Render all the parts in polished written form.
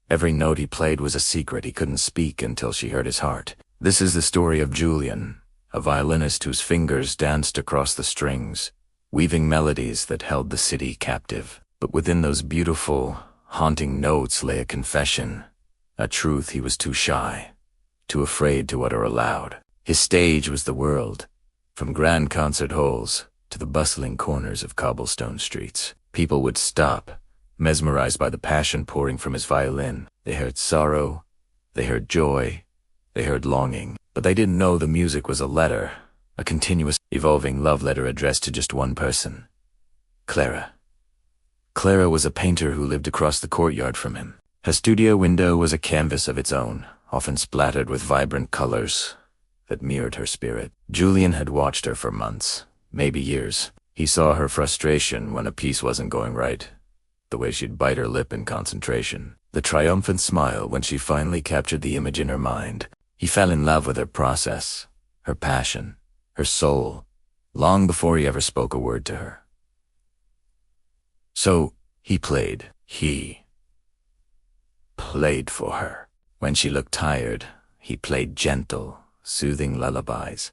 Every note he played was a secret he couldn't speak until she heard his heart. This is the story of Julian, a violinist whose fingers danced across the strings, weaving melodies that held the city captive. But within those beautiful, haunting notes lay a confession, a truth he was too shy, too afraid to utter aloud. His stage was the world, from grand concert halls to the bustling corners of cobblestone streets. People would stop, mesmerized by the passion pouring from his violin. They heard sorrow, they heard joy, they heard longing, but they didn't know the music was a letter, a continuous, evolving love letter addressed to just one person: Clara. Clara was a painter who lived across the courtyard from him. Her studio window was a canvas of its own, often splattered with vibrant colors that mirrored her spirit. Julian had watched her for months, maybe years. He saw her frustration when a piece wasn't going right, the way she'd bite her lip in concentration, the triumphant smile when she finally captured the image in her mind. He fell in love with her process, her passion, her soul, long before he ever spoke a word to her. So he played. He played for her. When she looked tired, he played gentle, soothing lullabies,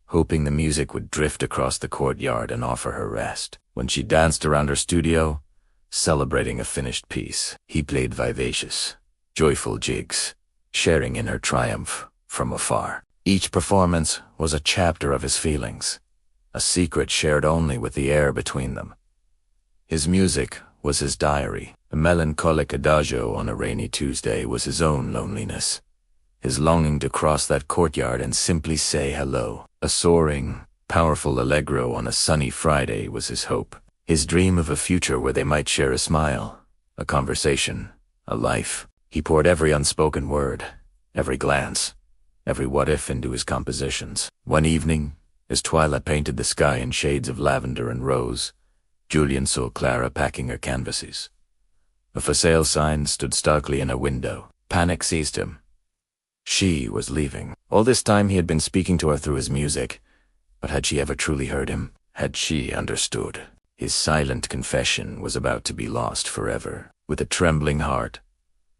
hoping the music would drift across the courtyard and offer her rest. When she danced around her studio, celebrating a finished piece, he played vivacious, joyful jigs, sharing in her triumph from afar. Each performance was a chapter of his feelings, a secret shared only with the air between them. His music was his diary. A melancholic adagio on a rainy Tuesday was his own loneliness. His longing to cross that courtyard and simply say hello. A soaring, powerful allegro on a sunny Friday was his hope. His dream of a future where they might share a smile, a conversation, a life. He poured every unspoken word, every glance, every what-if into his compositions. One evening, as twilight painted the sky in shades of lavender and rose, Julian saw Clara packing her canvases. A for sale sign stood starkly in a window. Panic seized him. She was leaving. All this time he had been speaking to her through his music, but had she ever truly heard him? Had she understood? His silent confession was about to be lost forever. With a trembling heart,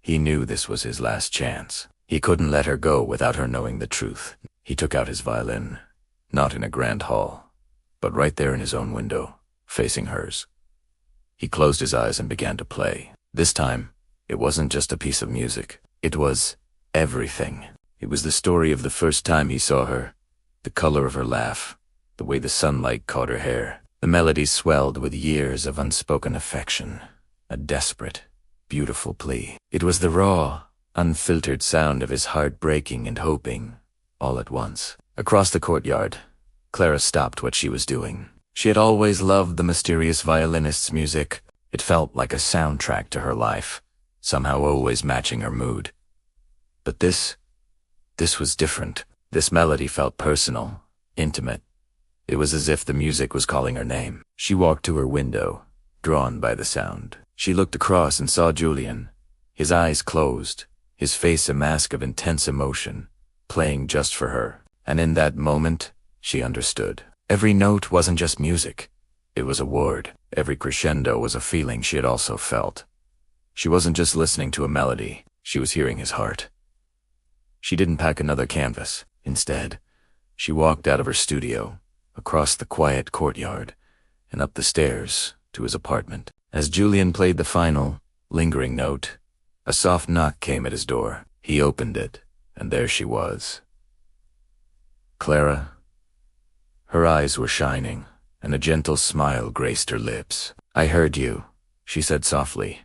he knew this was his last chance. He couldn't let her go without her knowing the truth. He took out his violin, not in a grand hall, but right there in his own window, facing hers. He closed his eyes and began to play. This time, it wasn't just a piece of music. It was everything. It was the story of the first time he saw her, the color of her laugh, the way the sunlight caught her hair. The melody swelled with years of unspoken affection, a desperate, beautiful plea. It was the raw, unfiltered sound of his heart breaking and hoping, all at once. Across the courtyard, Clara stopped what she was doing. She had always loved the mysterious violinist's music. It felt like a soundtrack to her life, somehow always matching her mood. But this was different. This melody felt personal, intimate. It was as if the music was calling her name. She walked to her window, drawn by the sound. She looked across and saw Julian, his eyes closed, his face a mask of intense emotion, playing just for her. And in that moment, she understood. Every note wasn't just music. It was a word. Every crescendo was a feeling she had also felt. She wasn't just listening to a melody. She was hearing his heart. She didn't pack another canvas. Instead, she walked out of her studio, across the quiet courtyard, and up the stairs to his apartment. As Julian played the final, lingering note, a soft knock came at his door. He opened it, and there she was. Clara. Her eyes were shining, and a gentle smile graced her lips. "I heard you," she said softly.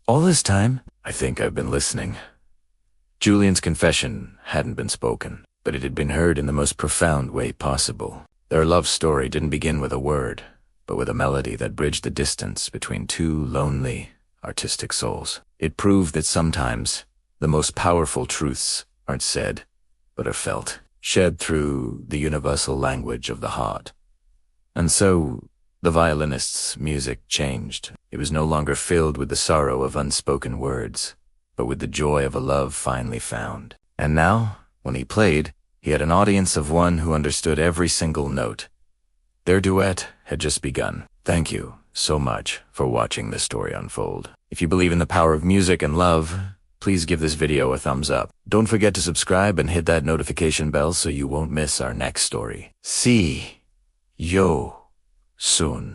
"All this time?" "I think I've been listening." Julian's confession hadn't been spoken, but it had been heard in the most profound way possible. Their love story didn't begin with a word, but with a melody that bridged the distance between two lonely, artistic souls. It proved that sometimes the most powerful truths aren't said, but are felt, shed through the universal language of the heart. And so, the violinist's music changed. It was no longer filled with the sorrow of unspoken words, but with the joy of a love finally found. And now, when he played, he had an audience of one who understood every single note. Their duet had just begun. Thank you so much for watching this story unfold. If you believe in the power of music and love, please give this video a thumbs up. Don't forget to subscribe and hit that notification bell so you won't miss our next story. See you soon.